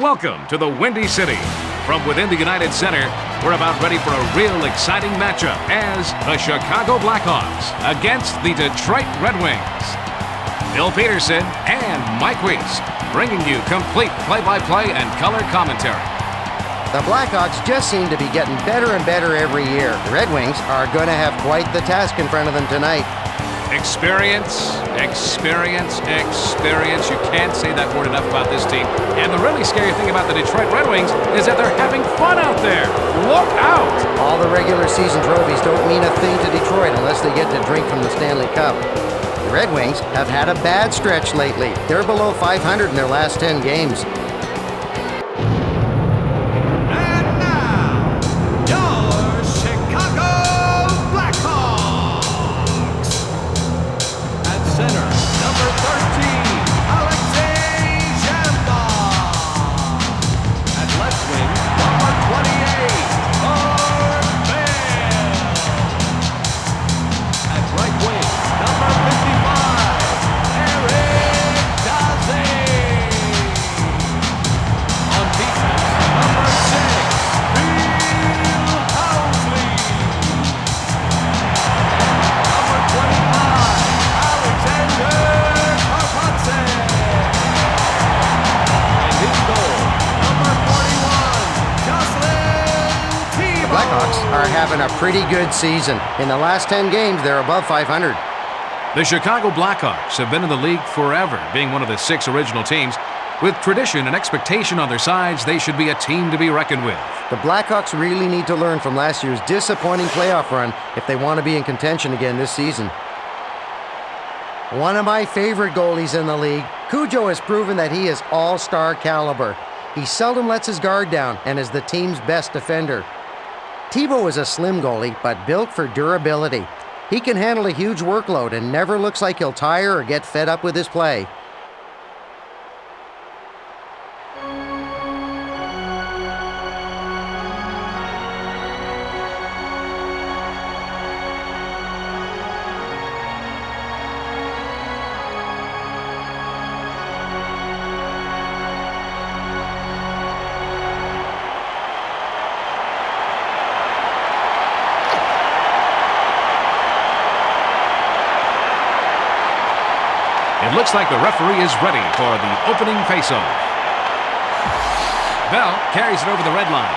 Welcome to the Windy City. From within the United Center, we're about ready for a real exciting matchup as the Chicago Blackhawks against the Detroit Red Wings. Bill Peterson and Mike Weiss bringing you complete play-by-play and color commentary. The Blackhawks just seem to be getting better and better every year. The Red Wings are going to have quite the task in front of them tonight. Experience, experience, experience. You can't say that word enough about this team. And the really scary thing about the Detroit Red Wings is that they're having fun out there. Look out! All the regular season trophies don't mean a thing to Detroit unless they get to drink from the Stanley Cup. The Red Wings have had a bad stretch lately. They're below 500 in their last 10 games. Are having a pretty good season. In the last 10 games, they're above 500. The Chicago Blackhawks have been in the league forever, being one of the 6 original teams. With tradition and expectation on their sides, they should be a team to be reckoned with. The Blackhawks really need to learn from last year's disappointing playoff run if they want to be in contention again this season. One of my favorite goalies in the league, Cujo has proven that he is all-star caliber. He seldom lets his guard down and is the team's best defender. Tebow is a slim goalie, but built for durability. He can handle a huge workload and never looks like he'll tire or get fed up with his play. It looks like the referee is ready for the opening faceoff. Bell carries it over the red line.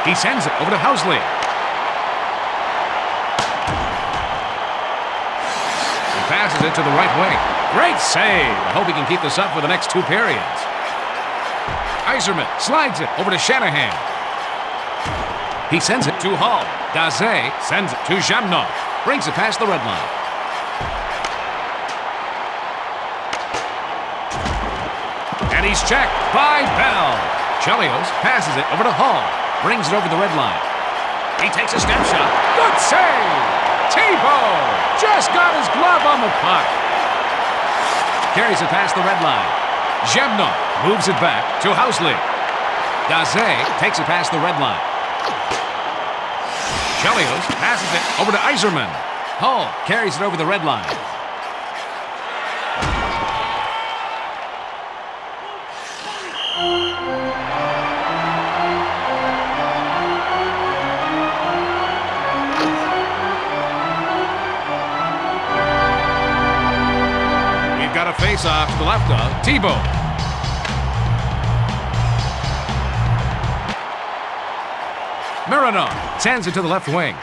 He sends it over to Housley. He passes it to the right wing. Great save. I hope he can keep this up for the next 2 periods. Yzerman slides it over to Shanahan. He sends it to Hall. Daze sends it to Jamnov. Brings it past the red line. And he's checked by Bell. Chelios passes it over to Hall. Brings it over the red line. He takes a step shot. Good save! Tebow just got his glove on the puck. Carries it past the red line. Jamnov moves it back to Housley. Daze takes it past the red line. Chelios passes it over to Yzerman. Hall carries it over the red line. Got a face-off to the left of Tebow. Mironov sends it to the left wing.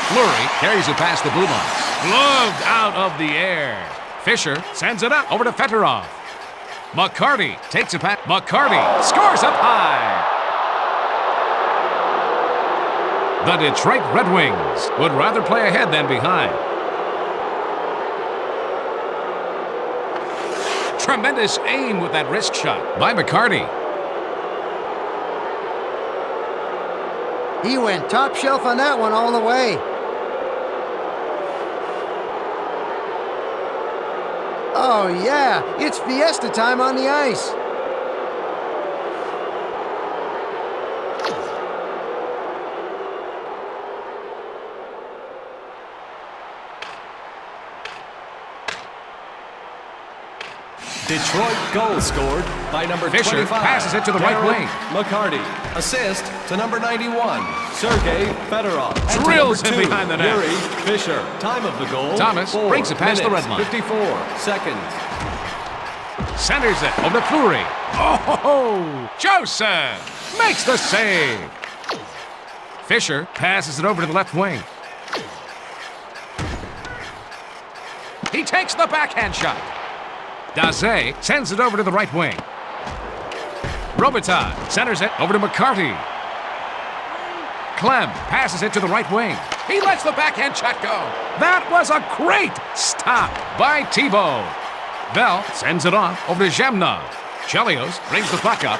Fleury carries it past the blue line. Gloved out of the air. Fisher sends it up over to Fedorov. McCarty takes it past. McCarty scores up high. The Detroit Red Wings would rather play ahead than behind. Tremendous aim with that wrist shot by McCarty. He went top shelf on that one all the way. Oh yeah, it's fiesta time on the ice. Detroit goal scored by number Fisher 25. passes it to the right Darren wing. McCarty. Assist to number 91, Sergei Fedorov. And to Drills number him 2, behind the net. Yuri Fisher. Time of the goal, Thomas 4 brings it past the minutes, red line. 54 seconds. Centers it over to Fleury. Oh, Joseph makes the save. Fisher passes it over to the left wing. He takes the backhand shot. Daze sends it over to the right wing. Robitaille centers it over to McCarty. Clem passes it to the right wing. He lets the backhand shot go. That was a great stop by Thibault. Bell sends it off over to Zhamnov. Chelios brings the puck up.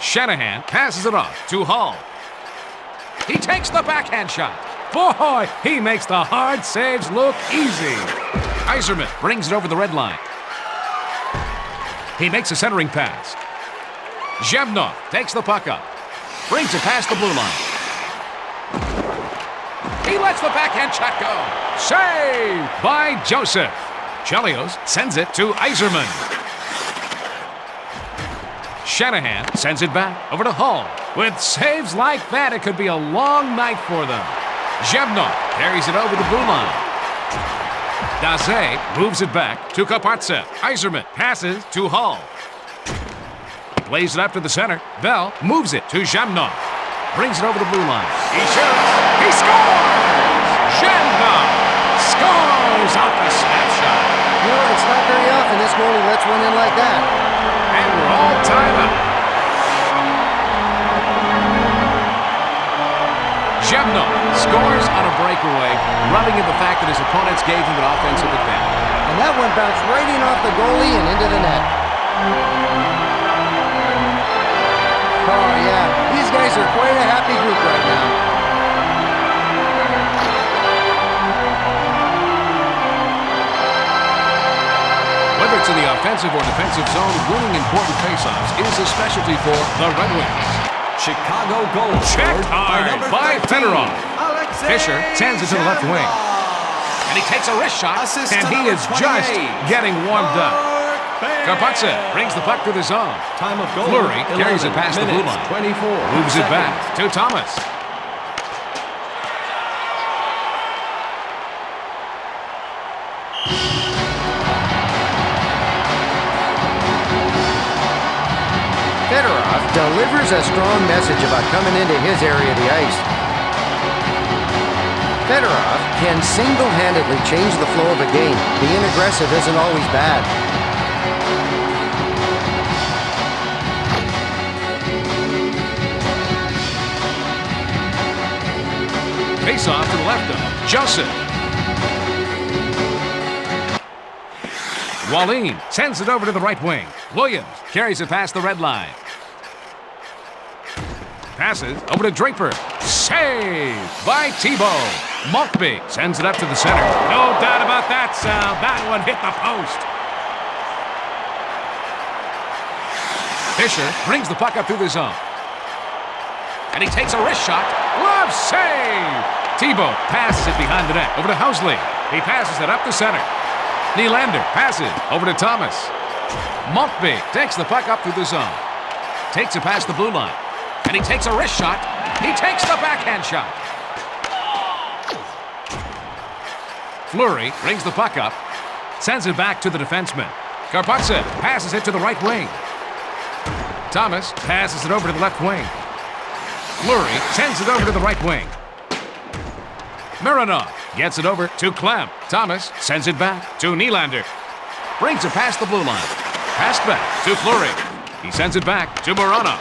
Shanahan passes it off to Hall. He takes the backhand shot. Boy, he makes the hard saves look easy. Yzerman brings it over the red line. He makes a centering pass. Zhamnov takes the puck up. Brings it past the blue line. He lets the backhand shot go. Save by Joseph. Chelios sends it to Yzerman. Shanahan sends it back over to Hall. With saves like that, it could be a long night for them. Zhamnov carries it over the blue line. Daze moves it back to Kapatsev. Yzerman passes to Hall. Plays it up to the center. Bell moves it to Zhamnov. Brings it over the blue line. He shoots. He scores! Zhamnov scores off the snapshot. You know, it's not very often this goalie lets one in like that. And we're all tied up. Zhamnov scores on a breakaway, rubbing in the fact that his opponents gave him an offensive advantage. And that one bounced right in off the goalie and into the net. Oh, yeah. These guys are quite a happy group right now. Whether it's in the offensive or defensive zone, winning important faceoffs is a specialty for the Red Wings. Chicago goal Checked scored by hard number by 13, Fedorov. Alexei Fisher sends it to the left wing. And he takes a wrist shot, Assist and to he number is just 28. getting warmed up. Mark Kapatsev Barron. brings the puck through the zone. Time of goal, Fleury 11 carries it past the blue minutes, line. 24 Moves it seconds. back to Thomas. Fedorov delivers a strong message about coming into his area of the ice. Fedorov can single-handedly change the flow of a game. Being aggressive isn't always bad. Face off to the left of Joseph. Wallin sends it over to the right wing. Williams carries it past the red line. Passes over to Draper. Save by Thibault. Maltby sends it up to the center. No doubt about that, Sal. That one hit the post. Fisher brings the puck up through the zone. And he takes a wrist shot. Glove save! Thibault passes it behind the net over to Housley. He passes it up the center. Nylander passes over to Thomas. Maltby takes the puck up through the zone. Takes it past the blue line. And he takes a wrist shot. He takes the backhand shot. Fleury brings the puck up. Sends it back to the defenseman. Karpatsev passes it to the right wing. Thomas passes it over to the left wing. Fleury sends it over to the right wing. Mironov gets it over to Clem. Thomas sends it back to Nylander. Brings it past the blue line. Passed back to Fleury. He sends it back to Mironov.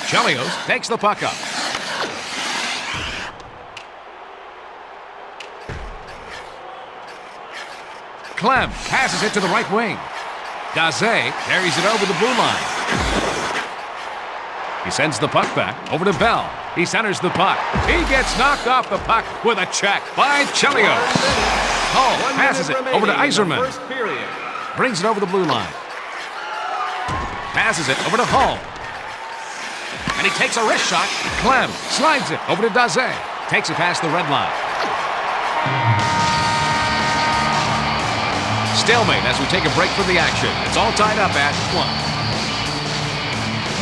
Chelios takes the puck up. Clem passes it to the right wing. Daze carries it over the blue line. He sends the puck back over to Bell. He centers the puck. He gets knocked off the puck with a check by Chelios. Hull passes it over to Yzerman. Brings it over the blue line. Passes it over to Hull. And he takes a wrist shot. Clem slides it over to Daze. Takes it past the red line. stalemate as we take a break from the action. It's all tied up at 1.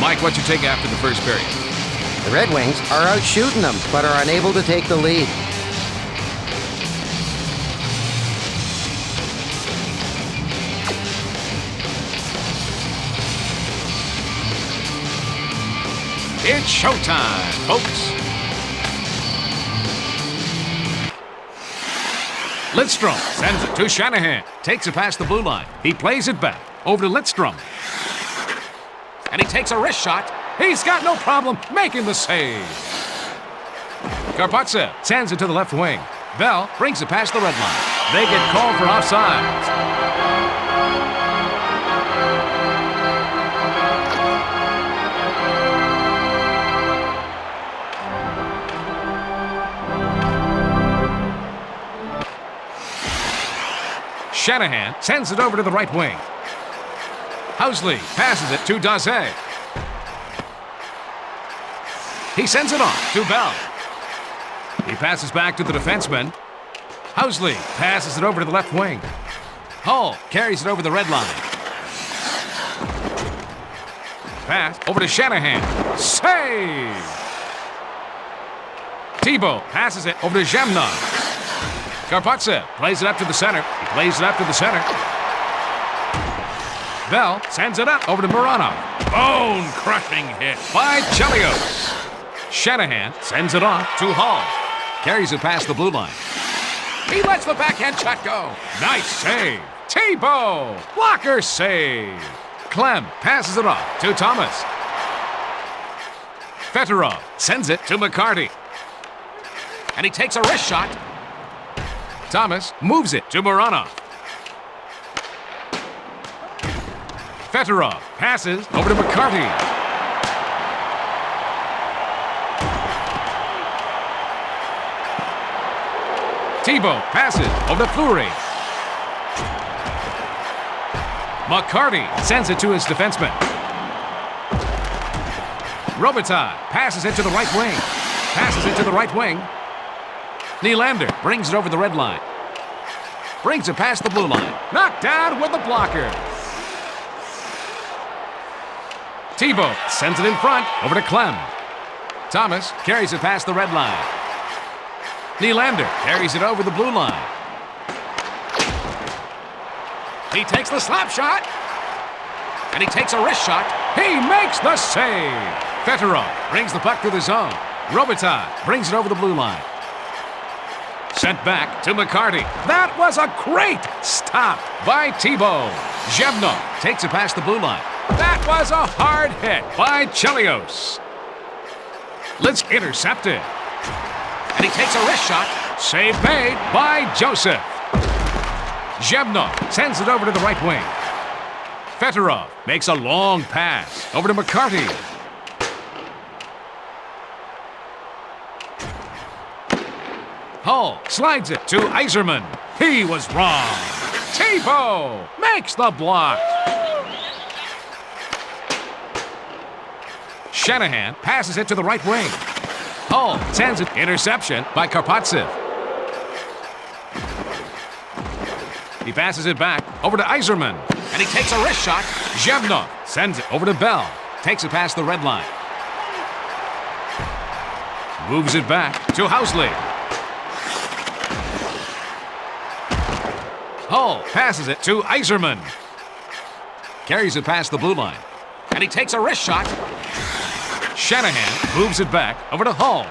Mike, what's your take after the first period? The Red Wings are out shooting them, but are unable to take the lead. It's showtime, folks. Lidstrom sends it to Shanahan. Takes it past the blue line. He plays it back. Over to Lidstrom. And he takes a wrist shot. He's got no problem making the save. Karpatsev sends it to the left wing. Bell brings it past the red line. They get called for offsides. Shanahan sends it over to the right wing. Housley passes it to Daze. He sends it off to Bell. He passes back to the defenseman. Housley passes it over to the left wing. Hull carries it over the red line. Pass over to Shanahan. Save! Thibault passes it over to Zhamnov. Karpatsev plays it up to the center. He plays it up to the center. Bell sends it up over to Moranov. Bone-crushing hit by Chelios. Shanahan sends it off to Hull. Carries it past the blue line. He lets the backhand shot go. Nice save. Thibault. Blocker save. Clem passes it off to Thomas. Fedorov sends it to McCarty. And he takes a wrist shot. Thomas moves it to Moranov. Fedorov passes over to McCarty. Thibault passes over to Fleury. McCarty sends it to his defenseman. Robitaille passes it to the right wing. Passes it to the right wing. Nylander brings it over the red line. Brings it past the blue line. Knocked down with the blocker. Thibault sends it in front over to Clem. Thomas carries it past the red line. Nylander carries it over the blue line. He takes the slap shot. And he takes a wrist shot. He makes the save. Fedorov brings the puck to the zone. Robitaille brings it over the blue line. Sent back to McCarty. That was a great stop by Thibault. Zhamnov takes it past the blue line. That was a hard hit by Chelios. Let's intercept it. And he takes a wrist shot. Save made by Joseph. Zhamnov sends it over to the right wing. Fedorov makes a long pass over to McCarty. Hull slides it to Yzerman. He was wrong. Thibault makes the block. Shanahan passes it to the right wing. Hull sends it. Interception by Karpatsev. He passes it back over to Yzerman. And he takes a wrist shot. Zhamnov sends it over to Bell. Takes it past the red line. Moves it back to Housley. Hull passes it to Yzerman. Carries it past the blue line. And he takes a wrist shot. Shanahan moves it back over to Hull.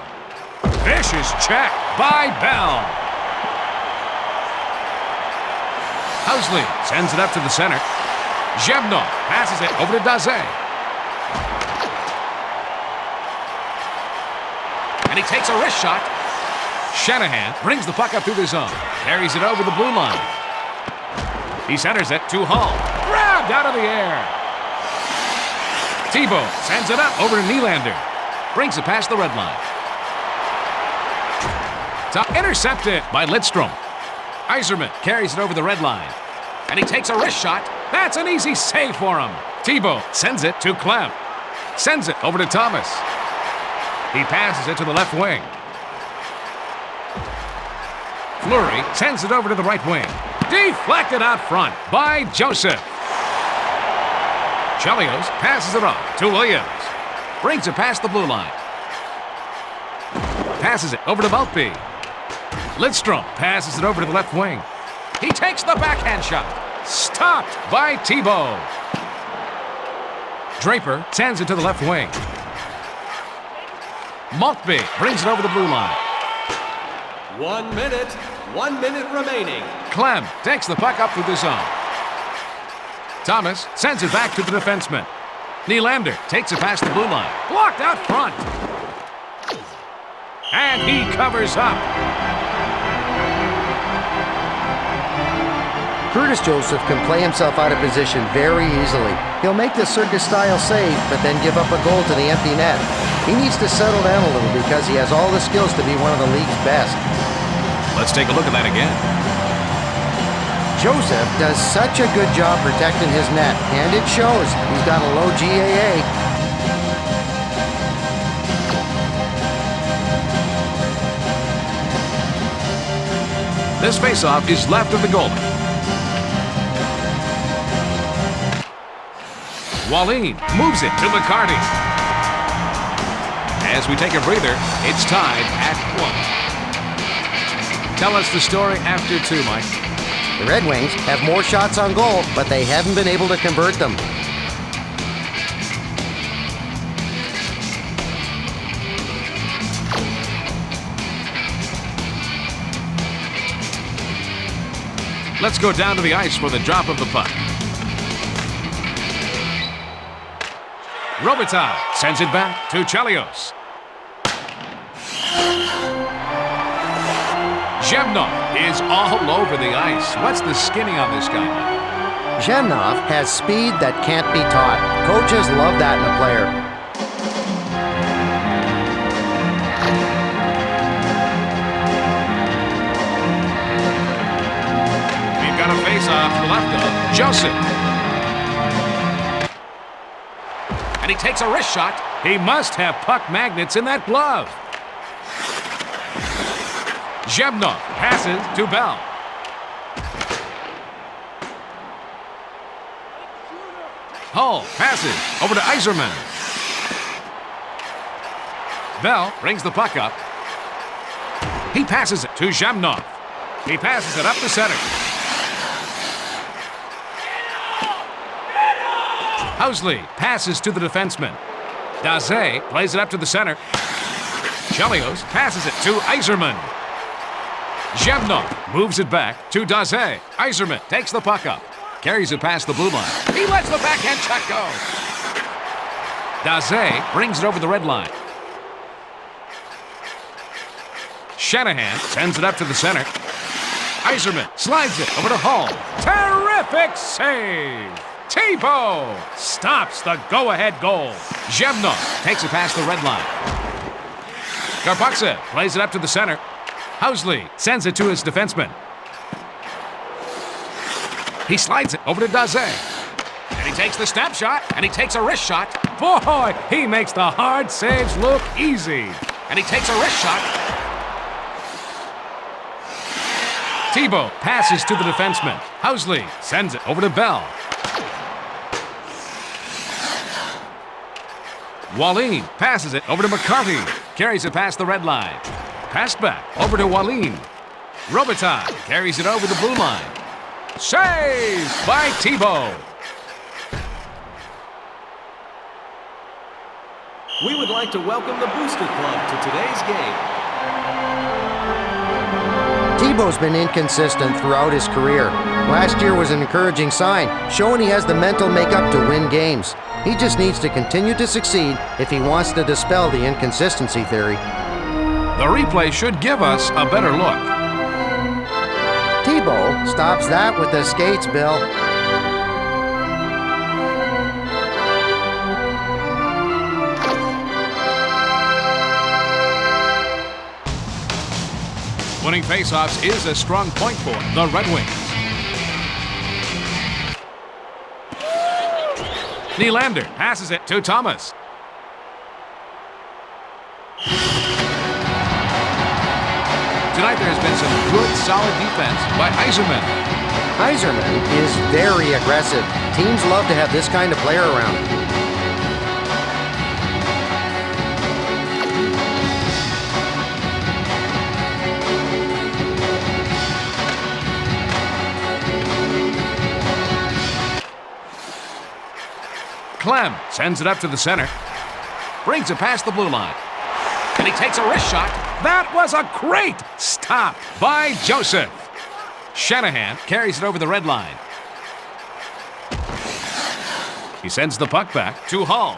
Vicious check by Bell. Housley sends it up to the center. Zhamnov passes it over to Daze. And he takes a wrist shot. Shanahan brings the puck up through the zone. Carries it over the blue line. He centers it to Hull. Grabbed out of the air. Thibault sends it up over to Nylander. Brings it past the red line. Intercepted by Lidstrom. Yzerman carries it over the red line. And he takes a wrist shot. That's an easy save for him. Thibault sends it to Clem. Sends it over to Thomas. He passes it to the left wing. Fleury sends it over to the right wing. Deflected out front by Joseph. Chelios passes it off to Williams. Brings it past the blue line. Passes it over to Maltby. Lidstrom passes it over to the left wing. He takes the backhand shot. Stopped by Thibault. Draper sends it to the left wing. Maltby brings it over the blue line. 1 minute. 1 minute remaining. Clem takes the puck up through the zone. Thomas sends it back to the defenseman. Nylander takes it past the blue line. Blocked out front. And he covers up. Curtis Joseph can play himself out of position very easily. He'll make the circus-style save, but then give up a goal to the empty net. He needs to settle down a little because he has all the skills to be one of the league's best. Let's take a look at that again. Joseph does such a good job protecting his net, and it shows. He's got a low GAA. This faceoff is left of the goalie. Wallin moves it to McCarty. As we take a breather, it's tied at 1. Tell us the story after 2, Mike. The Red Wings have more shots on goal, but they haven't been able to convert them. Let's go down to the ice for the drop of the puck. Robitaille sends it back to Chelios. Zhevnov is all over the ice. What's the skinny on this guy? Zhevnov has speed that can't be taught. Coaches love that in a player. We've got a face-off to the left of Joseph. And he takes a wrist shot. He must have puck magnets in that glove. Zhevnov passes to Bell. Hull passes over to Yzerman. Bell brings the puck up. He passes it to Zhevnov. He passes it up the center. Housley passes to the defenseman. Daze plays it up to the center. Chelios passes it to Yzerman. Zhevnov moves it back to Daze. Yzerman takes the puck up. Carries it past the blue line. He lets the backhand shot go. Daze brings it over the red line. Shanahan sends it up to the center. Yzerman slides it over to Hull. Terrific save! Thibault stops the go-ahead goal. Zhevnov takes it past the red line. Karpaksev plays it up to the center. Housley sends it to his defenseman. He slides it over to Daze. And he takes the snapshot, and he takes a wrist shot. Boy, he makes the hard saves look easy. And he takes a wrist shot. Thibault passes to the defenseman. Housley sends it over to Bell. Wallin passes it over to McCarty. Carries it past the red line. Passed back over to Wallin. Robitaille carries it over the blue line. Saved by Thibault. We would like to welcome the Booster Club to today's game. Thibault's been inconsistent throughout his career. Last year was an encouraging sign, showing he has the mental makeup to win games. He just needs to continue to succeed if he wants to dispel the inconsistency theory. The replay should give us a better look. Thibault stops that with the skates, Bill. Winning faceoffs is a strong point for the Red Wings. Nylander passes it to Thomas. Tonight there has been some good, solid defense by Yzerman. Yzerman is very aggressive. Teams love to have this kind of player around. Clem sends it up to the center. Brings it past the blue line. And he takes a wrist shot. That was a great stop by Joseph. Shanahan carries it over the red line. He sends the puck back to Hall.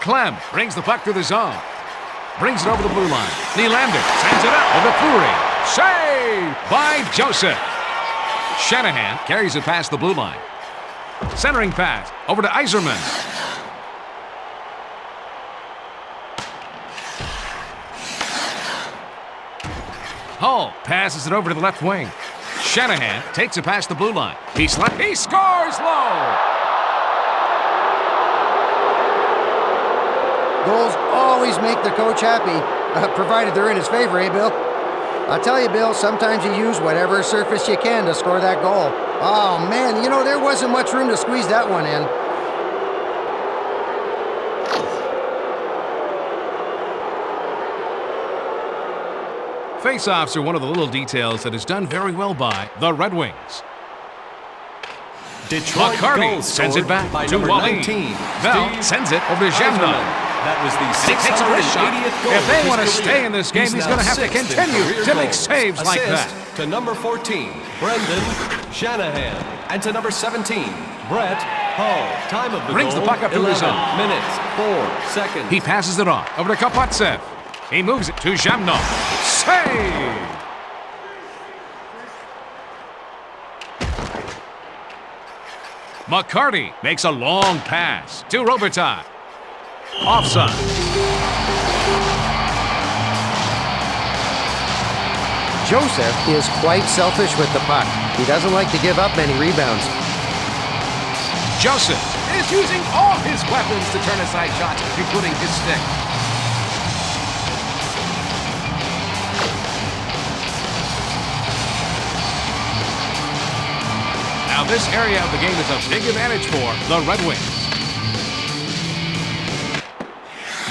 Clem brings the puck through the zone. Brings it over the blue line. Nylander sends it up over Fleury. Save by Joseph. Shanahan carries it past the blue line. Centering pass over to Yzerman. Hull passes it over to the left wing. Shanahan takes it past the blue line. He scores low. Goals always make the coach happy, provided they're in his favor, eh, Bill? I'll tell you, Bill, sometimes you use whatever surface you can to score that goal. Oh, man, you know, there wasn't much room to squeeze that one in. Face-offs are one of the little details that is done very well by the Red Wings. Detroit McCarty sends it back to Wally. Bell sends it over to Jamna. That was the And he takes a wrist shot. 680th goal If they of want to his stay career. in this game, he's going to have to now sixth in continue career to make goals. saves like Assist that. to number 14, Brendan Shanahan. And to number 17, Brett Hull. Time of the Brings the goal, puck up through the 11 zone. minutes, 4 seconds. He passes it off over to Kapotsev. He moves it to Jamna. Save! McCarty makes a long pass to Robitaille. Offside. Joseph is quite selfish with the puck. He doesn't like to give up many rebounds. Joseph is using all his weapons to turn aside shots, including his stick. Now this area of the game is a big advantage for the Red Wings.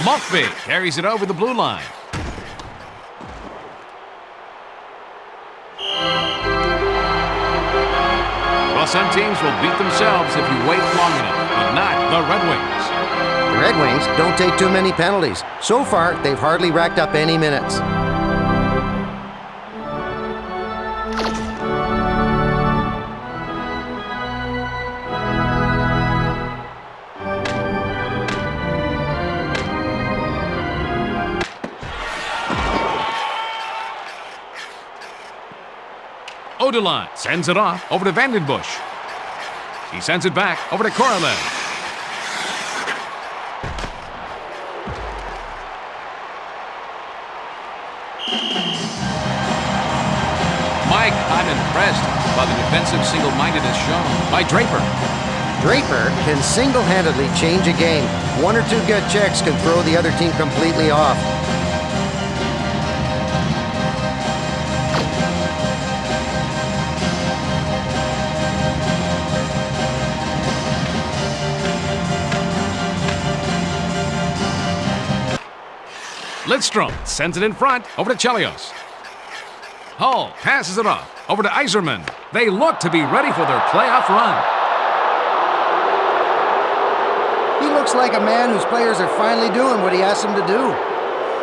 Maltby carries it over the blue line. Well, some teams will beat themselves if you wait long enough, but not the Red Wings. The Red Wings don't take too many penalties. So far, they've hardly racked up any minutes. Odelon sends it off over to Vandenbush. He sends it back over to Korolev. Mike, I'm impressed by the defensive single-mindedness shown by Draper. Draper can single-handedly change a game. One or two good checks can throw the other team completely off. Lidstrom sends it in front over to Chelios. Hull passes it off over to Yzerman. They look to be ready for their playoff run. He looks like a man whose players are finally doing what he asked them to do.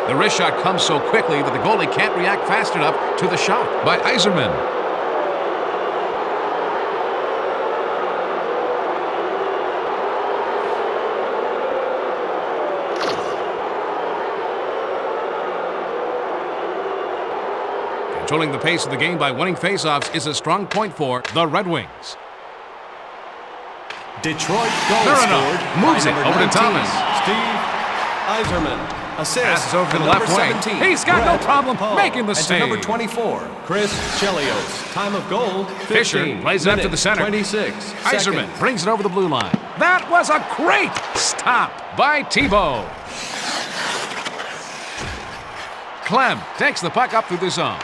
The wrist shot comes so quickly that the goalie can't react fast enough to the shot by Yzerman. Controlling the pace of the game by winning faceoffs is a strong point for the Red Wings. Detroit goal Verano scored moves by it number over to 19, Thomas. Steve Yzerman. Assist Passes over to the number left wing. 17, He's got no Brett problem Hull. making the and save. to number 24, Chris Chelios. Time of goal, 15 Fisher plays it up to the center. 26 Yzerman seconds. brings it over the blue line. That was a great stop by Tebow. Clem takes the puck up through the zone.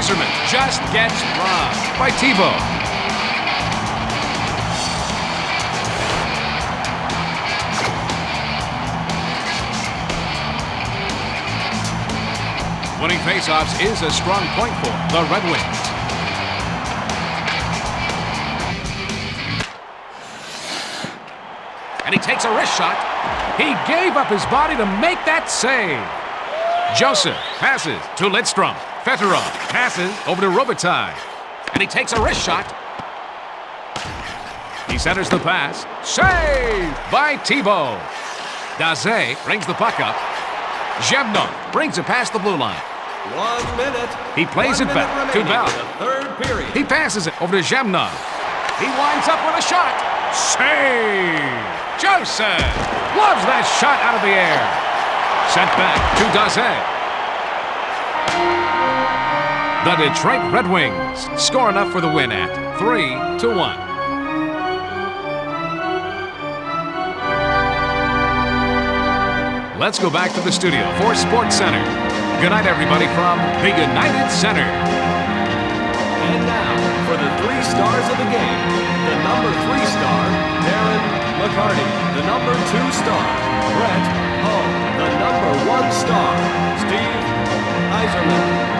Iserman just gets robbed by Tebow. Winning faceoffs is a strong point for the Red Wings. And he takes a wrist shot. He gave up his body to make that save. Joseph passes to Lidstrom. Fedorov passes over to Robitaille. And he takes a wrist shot. He centers the pass. Saved by Tebow. Daze brings the puck up. Zhevnov brings it past the blue line. 1 minute. He plays it back to Bell. Third period. He passes it over to Zhevnov. He winds up with a shot. Save! Joseph loves that shot out of the air. Sent back to Daze. The Detroit Red Wings score enough for the win at 3-1. Let's go back to the studio for Sports Center. Good night, everybody, from the United Center. And now, for the 3 stars of the game, the number 3 star, Darren McCarty. The number 2 star, Brett Hull. The number 1 star, Steve Yzerman.